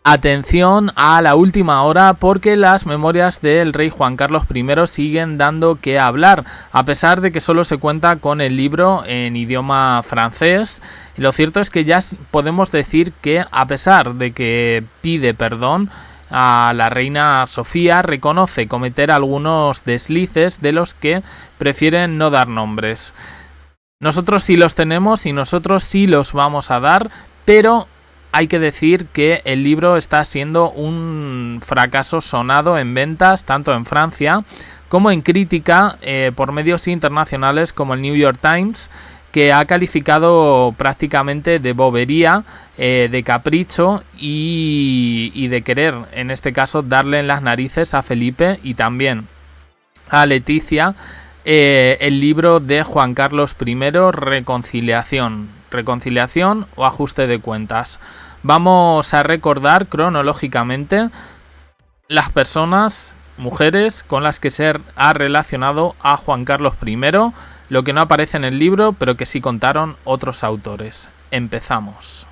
Atención a la última hora porque las memorias del rey Juan Carlos I siguen dando que hablar, a pesar de que solo se cuenta con el libro en idioma francés. Lo cierto es que ya podemos decir que, a pesar de que pide perdón a la reina Sofía, reconoce cometer algunos deslices de los que prefieren no dar nombres. Nosotros sí los tenemos y nosotros sí los vamos a dar, pero hay que decir que el libro está siendo un fracaso sonado en ventas, tanto en Francia como en crítica por medios internacionales como el New York Times, que ha calificado prácticamente de bobería, de capricho y de querer, en este caso, darle en las narices a Felipe y también a Leticia el libro de Juan Carlos I, Reconciliación o Ajuste de Cuentas. Vamos a recordar cronológicamente las personas, mujeres, con las que se ha relacionado a Juan Carlos I, lo que no aparece en el libro, pero que sí contaron otros autores. Empezamos.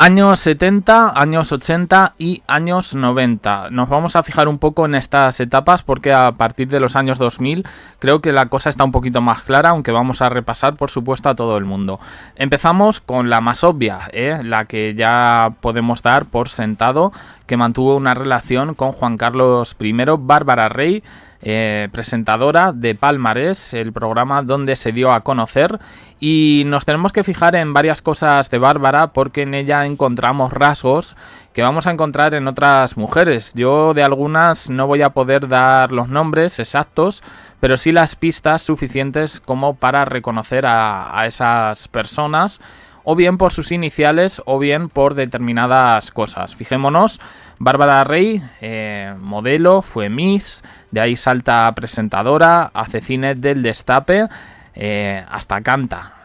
Años 70, años 80 y años 90. Nos vamos a fijar un poco en estas etapas porque a partir de los años 2000 creo que la cosa está un poquito más clara, aunque vamos a repasar por supuesto a todo el mundo. Empezamos con la más obvia, la que ya podemos dar por sentado, que mantuvo una relación con Juan Carlos I, Bárbara Rey, presentadora de Palmarés, el programa donde se dio a conocer, y nos tenemos que fijar en varias cosas de Bárbara porque en ella encontramos rasgos que vamos a encontrar en otras mujeres. Yo de algunas no voy a poder dar los nombres exactos, pero sí las pistas suficientes como para reconocer a esas personas, o bien por sus iniciales o bien por determinadas cosas. Fijémonos, Bárbara Rey, modelo, fue Miss, de ahí salta a presentadora, hace cine del Destape, hasta canta,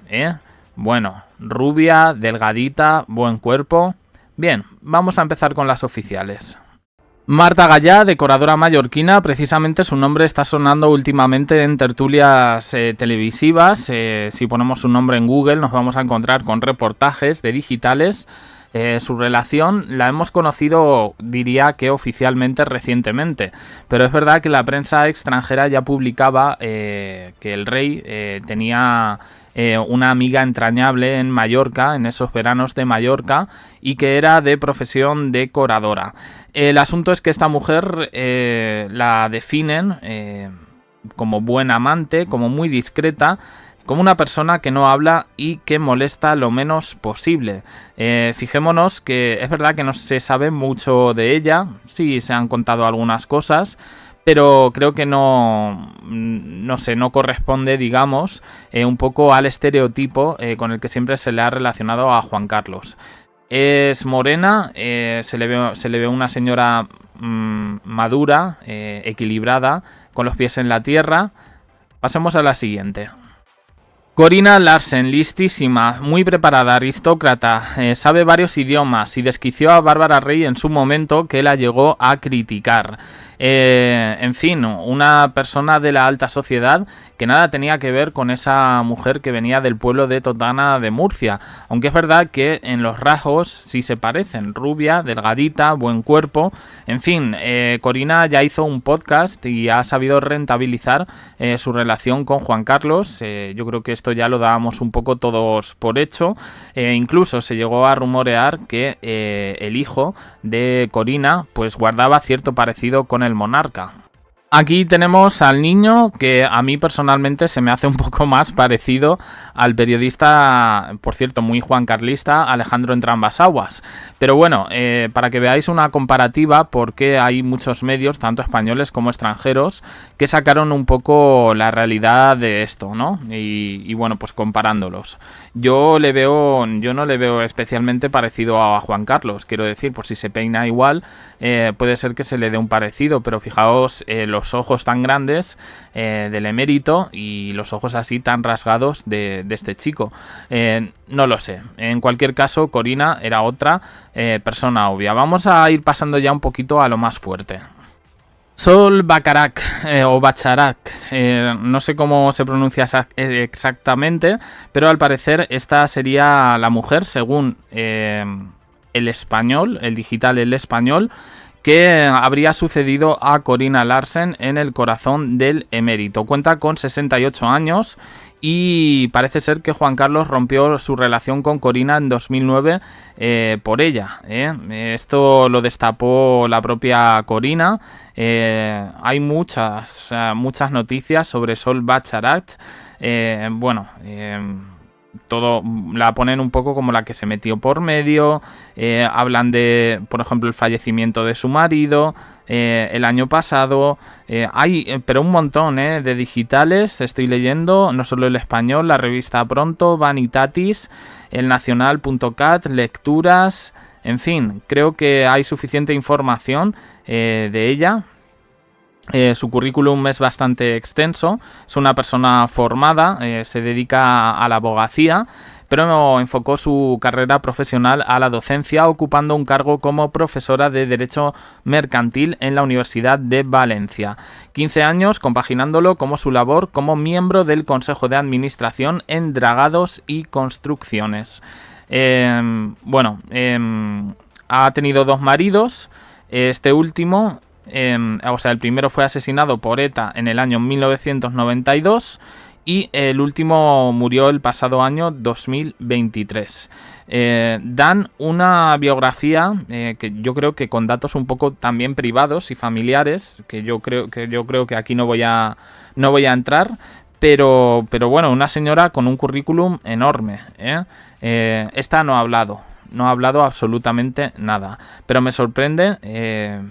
Bueno, rubia, delgadita, buen cuerpo. Bien, vamos a empezar con las oficiales. Marta Gallá, decoradora mallorquina, precisamente su nombre está sonando últimamente en tertulias televisivas. Si ponemos su nombre en Google nos vamos a encontrar con reportajes de digitales. Su relación la hemos conocido, diría que oficialmente, recientemente, pero es verdad que la prensa extranjera ya publicaba que el rey tenía una amiga entrañable en Mallorca, en esos veranos de Mallorca, y que era de profesión decoradora. El asunto es que esta mujer la definen como buena amante, como muy discreta, como una persona que no habla y que molesta lo menos posible. Fijémonos que es verdad que no se sabe mucho de ella, sí se han contado algunas cosas, pero creo que no corresponde, digamos, un poco al estereotipo con el que siempre se le ha relacionado a Juan Carlos. Es morena, se le ve una señora madura, equilibrada, con los pies en la tierra. Pasemos a la siguiente. Corina Larsen, listísima, muy preparada, aristócrata, sabe varios idiomas y desquició a Bárbara Rey en su momento, que la llegó a criticar. En fin, una persona de la alta sociedad que nada tenía que ver con esa mujer que venía del pueblo de Totana de Murcia, aunque es verdad que en los rasgos sí se parecen, rubia, delgadita, buen cuerpo. En fin, Corina ya hizo un podcast y ha sabido rentabilizar su relación con Juan Carlos. Yo creo que esto ya lo dábamos un poco todos por hecho. Incluso se llegó a rumorear que el hijo de Corina pues guardaba cierto parecido con el monarca. Aquí tenemos al niño que a mí personalmente se me hace un poco más parecido al periodista, por cierto, muy juancarlista, Alejandro Entrambas-Aguas. Pero bueno, para que veáis una comparativa, porque hay muchos medios, tanto españoles como extranjeros, que sacaron un poco la realidad de esto, ¿no? Y bueno, pues comparándolos. Yo no le veo especialmente parecido a Juan Carlos, quiero decir, por si se peina igual, puede ser que se le dé un parecido, pero fijaos los ojos tan grandes del emérito y los ojos así tan rasgados de este chico. No lo sé. En cualquier caso, Corina era otra persona obvia. Vamos a ir pasando ya un poquito a lo más fuerte. Sol Bacharach o Bacharach, no sé cómo se pronuncia exactamente, pero al parecer esta sería la mujer, según el español, el digital El Español, que habría sucedido a Corina Larsen en El corazón del emérito. Cuenta con 68 años y parece ser que Juan Carlos rompió su relación con Corina en 2009 por ella. Esto lo destapó la propia Corina. Hay muchas noticias sobre Sol Bacharach. Todo la ponen un poco como la que se metió por medio, hablan de, por ejemplo, el fallecimiento de su marido el año pasado, pero un montón de digitales, estoy leyendo, no solo El Español, la revista Pronto, Vanitatis, el Nacional.cat, lecturas, en fin, creo que hay suficiente información de ella. Su currículum es bastante extenso, es una persona formada, se dedica a la abogacía, pero enfocó su carrera profesional a la docencia, ocupando un cargo como profesora de Derecho Mercantil en la Universidad de Valencia. 15 años compaginándolo como su labor como miembro del Consejo de Administración en Dragados y Construcciones. Ha tenido 2 maridos, este último... el primero fue asesinado por ETA en el año 1992 y el último murió el pasado año 2023. Dan una biografía que yo creo que con datos un poco también privados y familiares, que yo creo que aquí no voy a entrar, pero bueno, una señora con un currículum enorme. Esta no ha hablado. No ha hablado absolutamente nada, pero me sorprende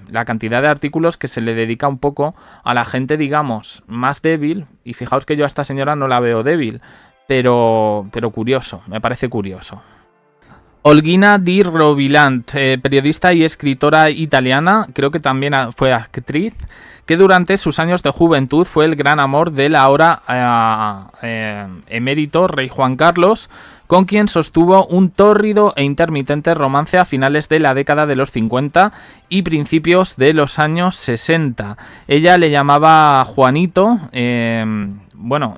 la cantidad de artículos que se le dedica un poco a la gente, digamos, más débil, y fijaos que yo a esta señora no la veo débil, pero curioso, me parece curioso. Olgina Di Rovilant, periodista y escritora italiana, creo que también fue actriz, que durante sus años de juventud fue el gran amor del ahora emérito rey Juan Carlos, con quien sostuvo un tórrido e intermitente romance a finales de la década de los 50 y principios de los años 60. Ella le llamaba Juanito,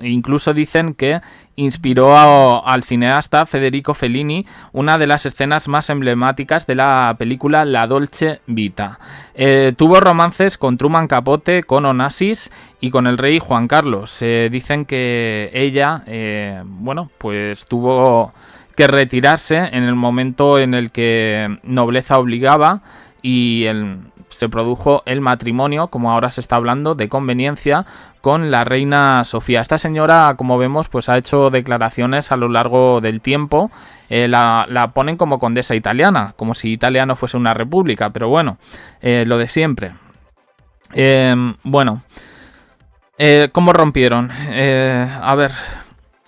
incluso dicen que inspiró al cineasta Federico Fellini una de las escenas más emblemáticas de la película La Dolce Vita. Tuvo romances con Truman Capote, con Onassis y con el rey Juan Carlos. Dicen que ella, pues tuvo que retirarse en el momento en el que nobleza obligaba y se produjo el matrimonio, como ahora se está hablando, de conveniencia con la reina Sofía. Esta señora, como vemos, pues ha hecho declaraciones a lo largo del tiempo. La ponen como condesa italiana, como si Italia no fuese una república, pero bueno, lo de siempre. ¿Cómo rompieron?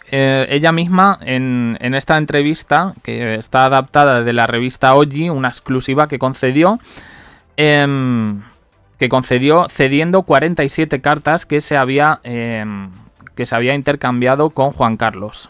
Ella misma en esta entrevista, que está adaptada de la revista Oggi, una exclusiva que concedió cediendo 47 cartas que se había intercambiado con Juan Carlos.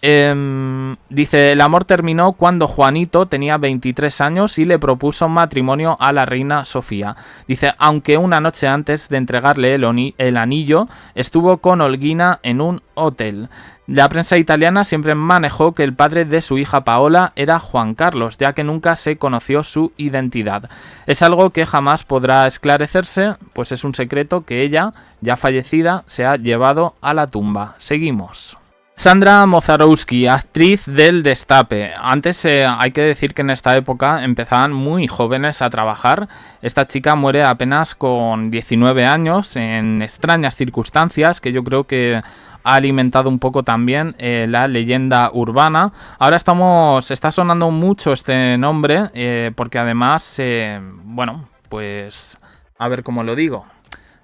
Dice, el amor terminó cuando Juanito tenía 23 años y le propuso matrimonio a la reina Sofía. Dice, aunque una noche antes de entregarle el anillo, estuvo con Olgina en un hotel. La prensa italiana siempre manejó que el padre de su hija Paola era Juan Carlos, ya que nunca se conoció su identidad. Es algo que jamás podrá esclarecerse, pues es un secreto que ella, ya fallecida, se ha llevado a la tumba. Seguimos. Sandra Mozarowski, actriz del Destape. Antes hay que decir que en esta época empezaban muy jóvenes a trabajar. Esta chica muere apenas con 19 años en extrañas circunstancias, que yo creo que ha alimentado un poco también la leyenda urbana. Ahora está sonando mucho este nombre porque además, pues a ver cómo lo digo.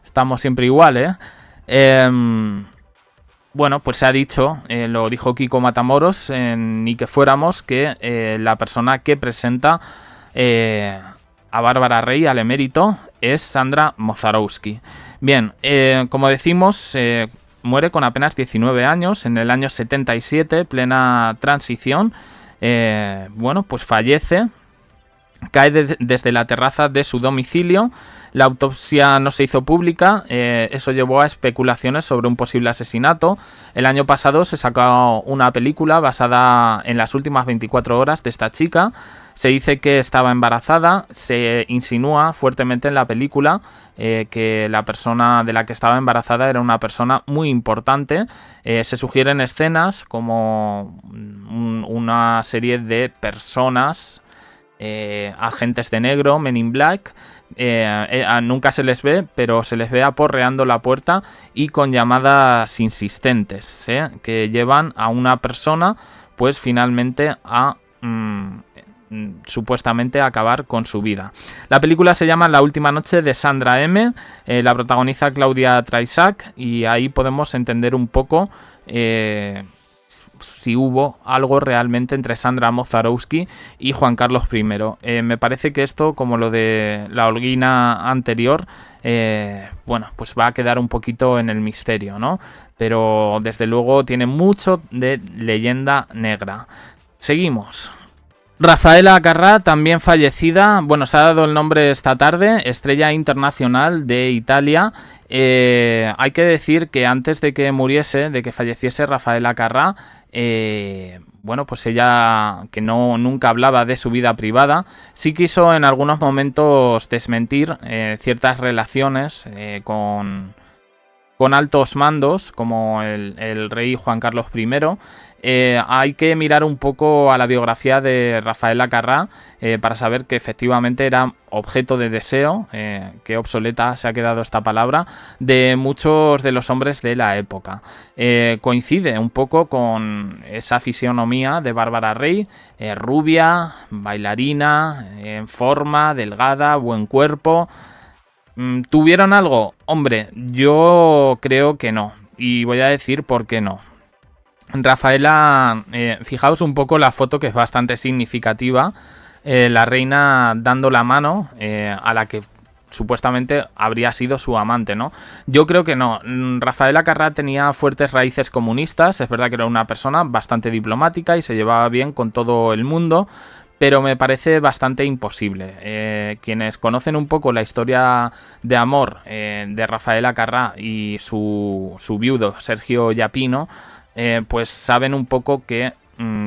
Estamos siempre igual, pues se ha dicho, lo dijo Kiko Matamoros en Ni que fuéramos, que la persona que presenta a Bárbara Rey, al emérito, es Sandra Mozarowski. Bien, como decimos, muere con apenas 19 años, en el año 77, plena transición. Pues fallece cae desde la terraza de su domicilio. La autopsia no se hizo pública, eso llevó a especulaciones sobre un posible asesinato. El año pasado se sacó una película basada en las últimas 24 horas de esta chica. Se dice que estaba embarazada, se insinúa fuertemente en la película que la persona de la que estaba embarazada era una persona muy importante. Se sugieren escenas como una serie de personas, agentes de negro, Men in Black. Nunca se les ve, pero se les ve aporreando la puerta y con llamadas insistentes, que llevan a una persona pues finalmente a supuestamente acabar con su vida. La película se llama La última noche de Sandra M. La protagoniza Claudia Traisac y ahí podemos entender un poco si hubo algo realmente entre Sandra Mozarowski y Juan Carlos I. Me parece que esto, como lo de la Holguina anterior, bueno, pues va a quedar un poquito en el misterio, ¿no? Pero desde luego tiene mucho de leyenda negra. Seguimos. Rafaela Carrà, también fallecida, bueno, se ha dado el nombre esta tarde, estrella internacional de Italia. Hay que decir que antes de que muriese, de que falleciese Rafaela Carrà, bueno, pues ella, que nunca hablaba de su vida privada, sí quiso en algunos momentos desmentir ciertas relaciones con altos mandos, como el rey Juan Carlos I. Hay que mirar un poco a la biografía de Rafaela Carrà para saber que efectivamente era objeto de deseo, que obsoleta se ha quedado esta palabra, de muchos de los hombres de la época. Coincide un poco con esa fisionomía de Bárbara Rey, rubia, bailarina, en forma, delgada, buen cuerpo. ¿Tuvieron algo? Hombre, yo creo que no. Y voy a decir por qué no. Rafaela, fijaos un poco la foto, que es bastante significativa. La reina dando la mano a la que supuestamente habría sido su amante, ¿no? Yo creo que no. Rafaela Carrà tenía fuertes raíces comunistas. Es verdad que era una persona bastante diplomática y se llevaba bien con todo el mundo, pero me parece bastante imposible. Quienes conocen un poco la historia de amor de Rafaela Carrà y su viudo Sergio Yapino, pues saben un poco que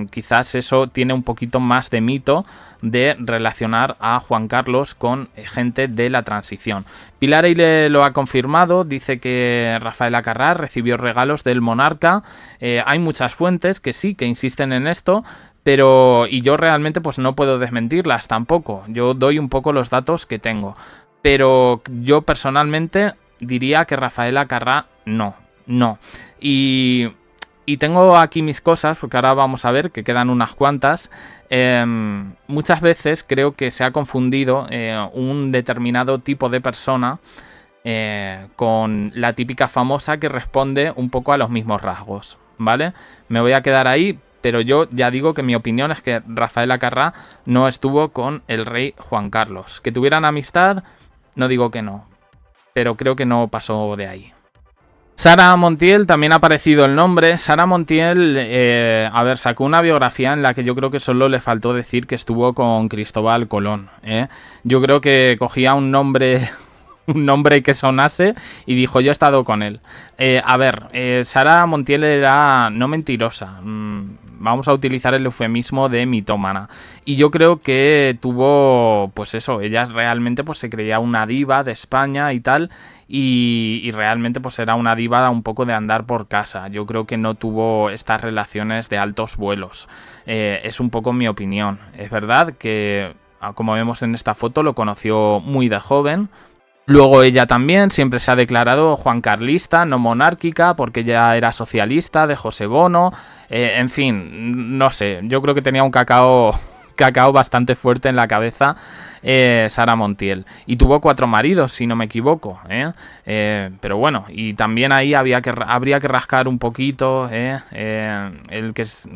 quizás eso tiene un poquito más de mito de relacionar a Juan Carlos con gente de la transición. Pilar Eire lo ha confirmado, dice que Rafaela Carrà recibió regalos del monarca. Hay muchas fuentes que sí, que insisten en esto, y yo realmente pues no puedo desmentirlas tampoco. Yo doy un poco los datos que tengo, pero yo personalmente diría que Rafaela Carrà no. Y tengo aquí mis cosas, porque ahora vamos a ver que quedan unas cuantas. Muchas veces creo que se ha confundido un determinado tipo de persona con la típica famosa que responde un poco a los mismos rasgos, ¿vale? Me voy a quedar ahí, pero yo ya digo que mi opinión es que Rafaela Carrà no estuvo con el rey Juan Carlos. Que tuvieran amistad, no digo que no, pero creo que no pasó de ahí. Sara Montiel, también ha aparecido el nombre. Sara Montiel, sacó una biografía en la que yo creo que solo le faltó decir que estuvo con Cristóbal Colón. Yo creo que cogía un nombre que sonase y dijo: yo he estado con él. Sara Montiel era no mentirosa. Vamos a utilizar el eufemismo de mitómana. Y yo creo que tuvo, pues eso, ella realmente pues se creía una diva de España y tal. Y realmente pues era una diva un poco de andar por casa. Yo creo que no tuvo estas relaciones de altos vuelos. Es un poco mi opinión. Es verdad que, como vemos en esta foto, lo conoció muy de joven. Luego ella también siempre se ha declarado juancarlista, no monárquica, porque ella era socialista de José Bono. En fin, no sé, yo creo que tenía un cacao bastante fuerte en la cabeza Sara Montiel. Y tuvo 4 maridos, si no me equivoco. Pero bueno, y también ahí habría que rascar un poquito. El que es...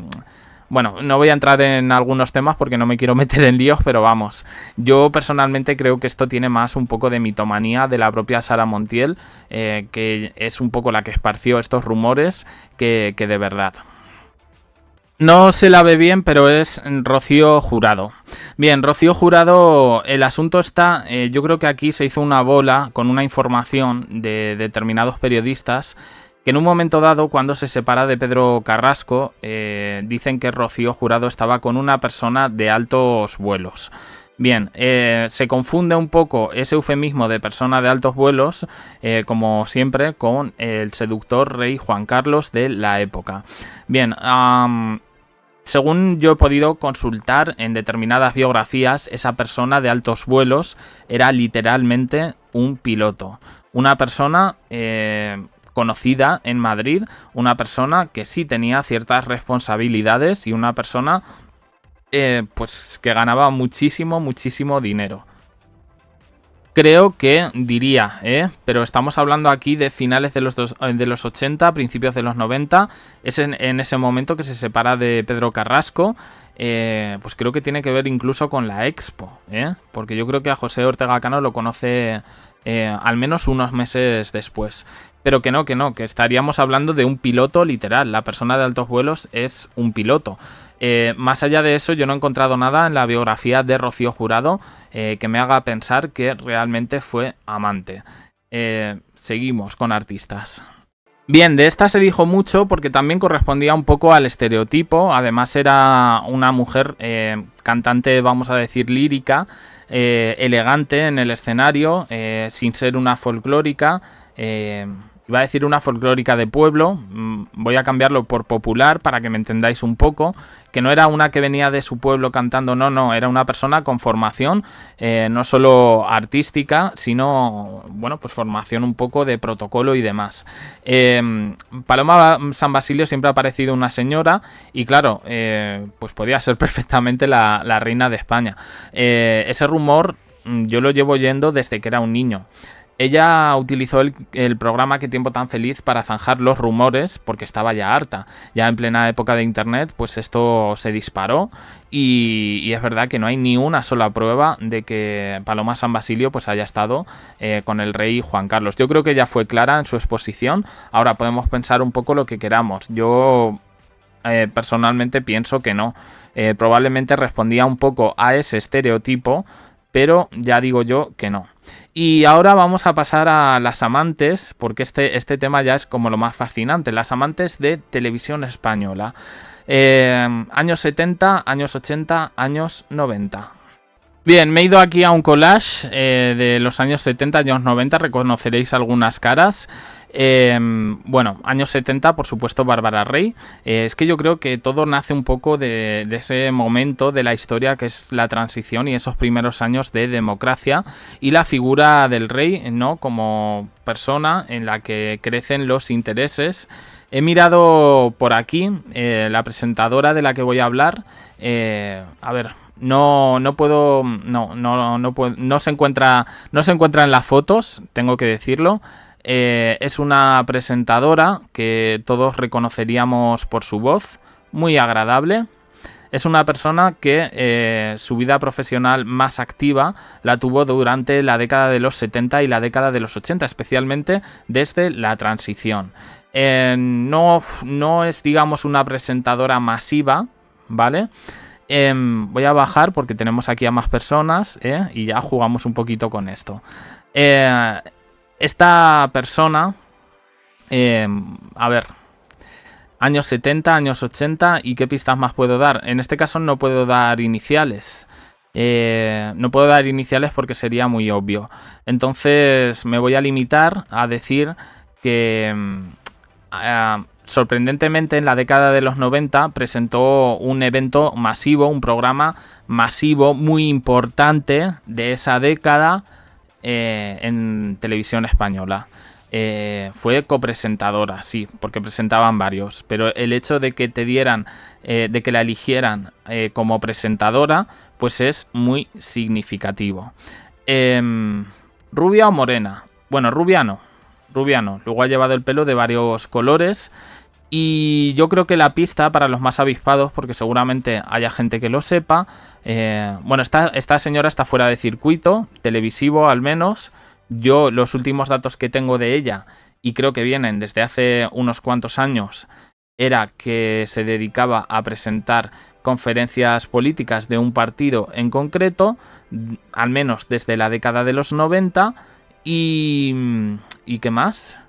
Bueno, no voy a entrar en algunos temas porque no me quiero meter en líos, pero vamos, yo personalmente creo que esto tiene más un poco de mitomanía de la propia Sara Montiel, que es un poco la que esparció estos rumores que de verdad. No se la ve bien, pero es Rocío Jurado. Bien, Rocío Jurado, el asunto está, yo creo que aquí se hizo una bola con una información de determinados periodistas que en un momento dado, cuando se separa de Pedro Carrasco, dicen que Rocío Jurado estaba con una persona de altos vuelos. Bien, se confunde un poco ese eufemismo de persona de altos vuelos, como siempre, con el seductor rey Juan Carlos de la época. Bien, según yo he podido consultar en determinadas biografías, esa persona de altos vuelos era literalmente un piloto. Una persona conocida en Madrid, una persona que sí tenía ciertas responsabilidades y una persona pues que ganaba muchísimo, muchísimo dinero. Creo que diría, pero estamos hablando aquí de finales de los 80, principios de los 90. Es en ese momento que se separa de Pedro Carrasco. Pues creo que tiene que ver incluso con la Expo, porque yo creo que a José Ortega Cano lo conoce al menos unos meses después. Pero que no, que estaríamos hablando de un piloto literal. La persona de altos vuelos es un piloto. Más allá de eso, yo no he encontrado nada en la biografía de Rocío Jurado que me haga pensar que realmente fue amante. Seguimos con artistas. Bien, de esta se dijo mucho porque también correspondía un poco al estereotipo. Además era una mujer cantante, vamos a decir, lírica, elegante en el escenario, sin ser una folclórica. Iba a decir una folclórica de pueblo, voy a cambiarlo por popular para que me entendáis un poco, que no era una que venía de su pueblo cantando, no, era una persona con formación, no solo artística, sino, bueno, pues formación un poco de protocolo y demás. Paloma San Basilio siempre ha parecido una señora y claro, pues podía ser perfectamente la reina de España. Ese rumor yo lo llevo oyendo desde que era un niño. Ella utilizó el programa Qué tiempo tan feliz para zanjar los rumores porque estaba ya harta. Ya en plena época de internet, pues esto se disparó y es verdad que no hay ni una sola prueba de que Paloma San Basilio pues haya estado con el rey Juan Carlos. Yo creo que ella fue clara en su exposición. Ahora podemos pensar un poco lo que queramos. Yo personalmente pienso que no. Probablemente respondía un poco a ese estereotipo, pero ya digo yo que no. Y ahora vamos a pasar a las amantes, porque este tema ya es como lo más fascinante. Las amantes de televisión española. Años 70, años 80, años 90. Bien, me he ido aquí a un collage de los años 70, años 90. Reconoceréis algunas caras. Bueno, años 70, por supuesto, Bárbara Rey. Es que yo creo que todo nace un poco de ese momento de la historia que es la transición y esos primeros años de democracia y la figura del rey, ¿no? Como persona en la que crecen los intereses. He mirado por aquí la presentadora de la que voy a hablar. A ver. No puedo, no se encuentra en las fotos, tengo que decirlo. Es una presentadora que todos reconoceríamos por su voz, muy agradable. Es una persona que su vida profesional más activa la tuvo durante la década de los 70 y la década de los 80, especialmente desde la transición. No es, digamos, una presentadora masiva, ¿vale? Voy a bajar porque tenemos aquí a más personas y ya jugamos un poquito con esto. Esta persona, a ver, años 70, años 80 y qué pistas más puedo dar. En este caso no puedo dar iniciales. No puedo dar iniciales porque sería muy obvio. Entonces me voy a limitar a decir que sorprendentemente en la década de los 90 presentó un evento masivo, un programa masivo muy importante de esa década en televisión española. Fue copresentadora, sí, porque presentaban varios, pero el hecho de que te dieran, de que la eligieran como presentadora, pues es muy significativo. ¿Rubia o morena? Bueno, rubia no. Luego ha llevado el pelo de varios colores. Y yo creo que la pista para los más avispados, porque seguramente haya gente que lo sepa, bueno, esta señora está fuera de circuito, televisivo al menos. Yo los últimos datos que tengo de ella, y creo que vienen desde hace unos cuantos años, era que se dedicaba a presentar conferencias políticas de un partido en concreto, al menos desde la década de los 90, ¿y qué más?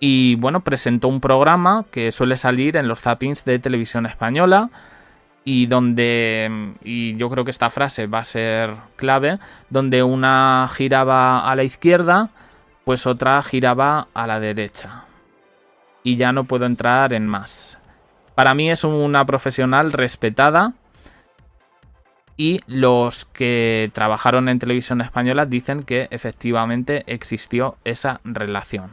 Y bueno, presentó un programa que suele salir en los zappings de Televisión Española, y yo creo que esta frase va a ser clave, donde una giraba a la izquierda, pues otra giraba a la derecha. Y ya no puedo entrar en más. Para mí es una profesional respetada, y los que trabajaron en Televisión Española dicen que efectivamente existió esa relación.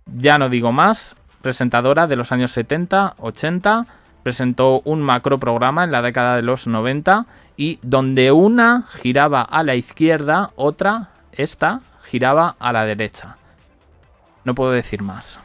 Ya no digo más, presentadora de los años 70, 80, presentó un macro programa en la década de los 90, y donde una giraba a la izquierda, esta giraba a la derecha. No puedo decir más.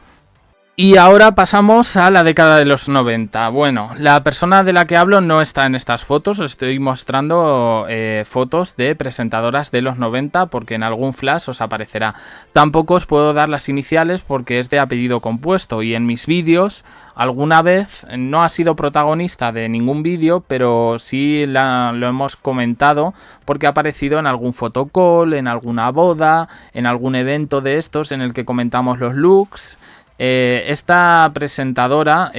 Y ahora pasamos a la década de los 90. Bueno, la persona de la que hablo no está en estas fotos. Os estoy mostrando fotos de presentadoras de los 90 porque en algún flash os aparecerá. Tampoco os puedo dar las iniciales porque es de apellido compuesto, y en mis vídeos alguna vez no ha sido protagonista de ningún vídeo, pero sí lo hemos comentado porque ha aparecido en algún photocall, en alguna boda, en algún evento de estos en el que comentamos los looks. Esta presentadora,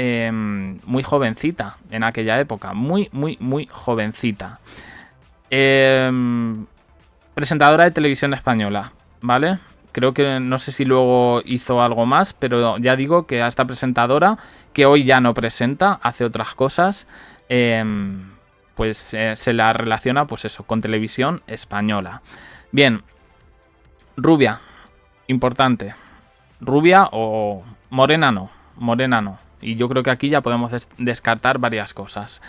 muy jovencita en aquella época, muy jovencita. Presentadora de Televisión Española, ¿vale? Creo que no sé si luego hizo algo más, pero ya digo que a esta presentadora, que hoy ya no presenta, hace otras cosas, pues se la relaciona, pues eso, con Televisión Española. Bien, rubia, importante. Rubia o morena no. Y yo creo que aquí ya podemos descartar varias cosas.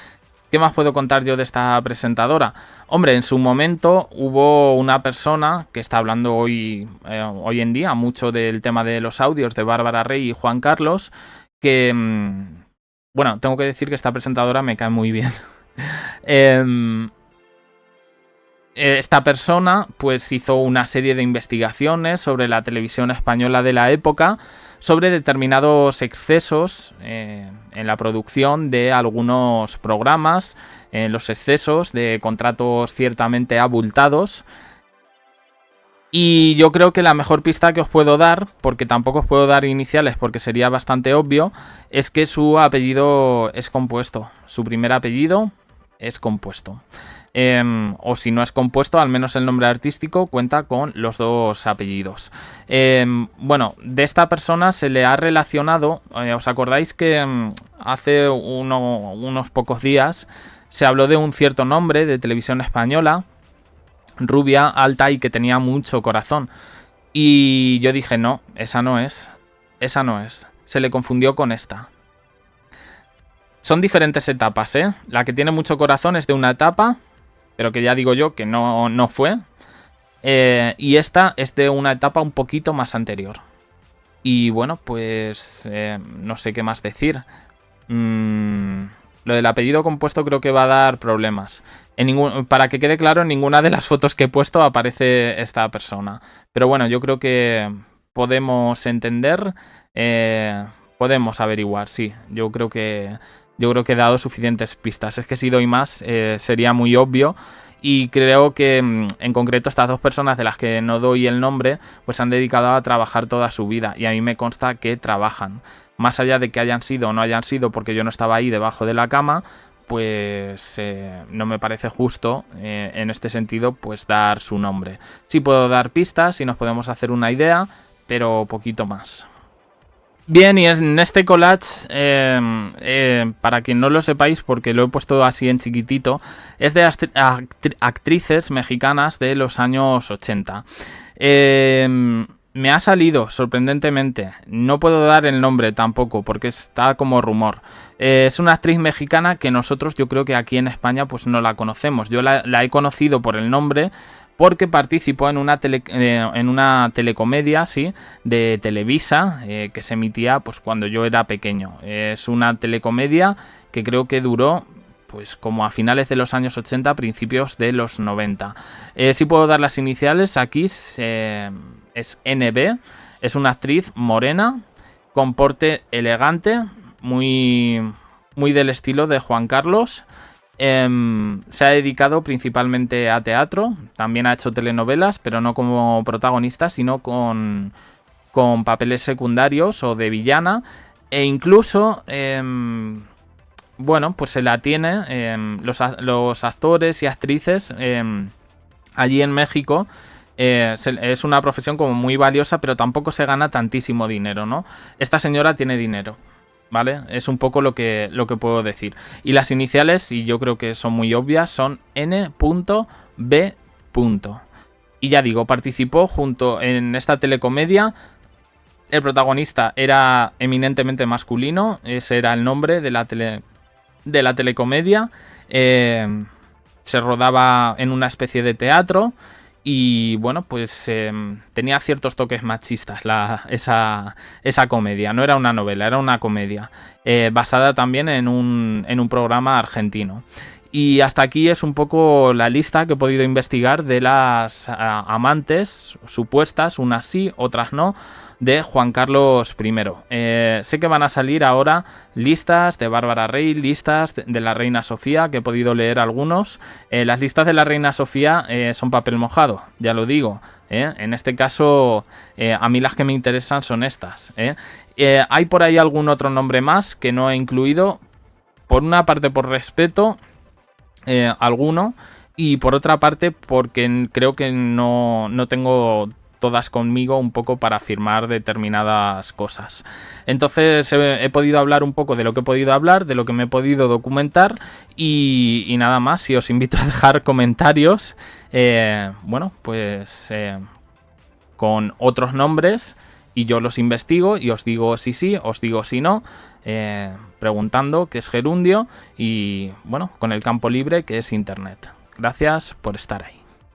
¿Qué más puedo contar yo de esta presentadora? Hombre, en su momento hubo una persona que está hablando hoy en día mucho del tema de los audios de Bárbara Rey y Juan Carlos, que, bueno, tengo que decir que esta presentadora me cae muy bien. Esta persona pues hizo una serie de investigaciones sobre la televisión española de la época, sobre determinados excesos en la producción de algunos programas, los excesos de contratos ciertamente abultados. Y yo creo que la mejor pista que os puedo dar, porque tampoco os puedo dar iniciales porque sería bastante obvio, es que su apellido es compuesto. Su primer apellido es compuesto. O si no es compuesto, al menos el nombre artístico cuenta con los dos apellidos. Bueno, de esta persona se le ha relacionado, ¿os acordáis que hace unos pocos días se habló de un cierto nombre de Televisión Española, rubia, alta y que tenía mucho corazón? Y yo dije, no, esa no es. Se le confundió con esta. Son diferentes etapas, ¿eh? La que tiene mucho corazón es de una etapa, pero que ya digo yo que no fue. Y esta es de una etapa un poquito más anterior. Y bueno, pues no sé qué más decir. Lo del apellido compuesto creo que va a dar problemas. Para que quede claro, en ninguna de las fotos que he puesto aparece esta persona. Pero bueno, yo creo que podemos entender, podemos averiguar, sí. Yo creo que he dado suficientes pistas. Es que si doy más sería muy obvio. Y creo que en concreto estas dos personas de las que no doy el nombre, pues han dedicado a trabajar toda su vida. Y a mí me consta que trabajan. Más allá de que hayan sido o no hayan sido porque yo no estaba ahí debajo de la cama, pues no me parece justo en este sentido pues dar su nombre. Sí puedo dar pistas y nos podemos hacer una idea, pero poquito más. Bien, y en este collage, para quien no lo sepáis, porque lo he puesto así en chiquitito, es de actrices mexicanas de los años 80. Me ha salido, sorprendentemente, no puedo dar el nombre tampoco, porque está como rumor. Es una actriz mexicana que nosotros, yo creo que aquí en España, pues no la conocemos. Yo la he conocido por el nombre, porque participó en una telecomedia, sí, de Televisa, que se emitía pues cuando yo era pequeño. Es una telecomedia que creo que duró pues como a finales de los años 80, principios de los 90. Sí puedo dar las iniciales, aquí es NB, es una actriz morena, con porte elegante, muy del estilo de Juan Carlos. Se ha dedicado principalmente a teatro, también ha hecho telenovelas, pero no como protagonista, sino con papeles secundarios o de villana, e incluso, bueno, pues se la tiene, los actores y actrices allí en México. Es una profesión como muy valiosa, pero tampoco se gana tantísimo dinero, ¿no? Esta señora tiene dinero, ¿vale? Es un poco lo que puedo decir. Y las iniciales, y yo creo que son muy obvias, son N.B. Y ya digo, participó junto en esta telecomedia. El protagonista era eminentemente masculino, ese era el nombre de la telecomedia. Se rodaba en una especie de teatro. Y bueno, pues tenía ciertos toques machistas esa comedia. No era una novela, era una comedia. Basada también en un programa argentino. Y hasta aquí es un poco la lista que he podido investigar de las amantes supuestas, unas sí, otras no, de Juan Carlos I. Sé que van a salir ahora listas de Bárbara Rey, listas de la Reina Sofía, que he podido leer algunos. Las listas de la Reina Sofía son papel mojado, ya lo digo. En este caso, a mí las que me interesan son estas. Hay por ahí algún otro nombre más que no he incluido, por una parte por respeto, alguno, y por otra parte porque creo que no tengo todas conmigo un poco para afirmar determinadas cosas. Entonces he podido hablar un poco de lo que he podido hablar, de lo que me he podido documentar, y nada más. Y os invito a dejar comentarios, bueno, pues con otros nombres, y yo los investigo y os digo si sí, os digo si no, preguntando qué es gerundio y, bueno, con el campo libre que es internet. Gracias por estar ahí.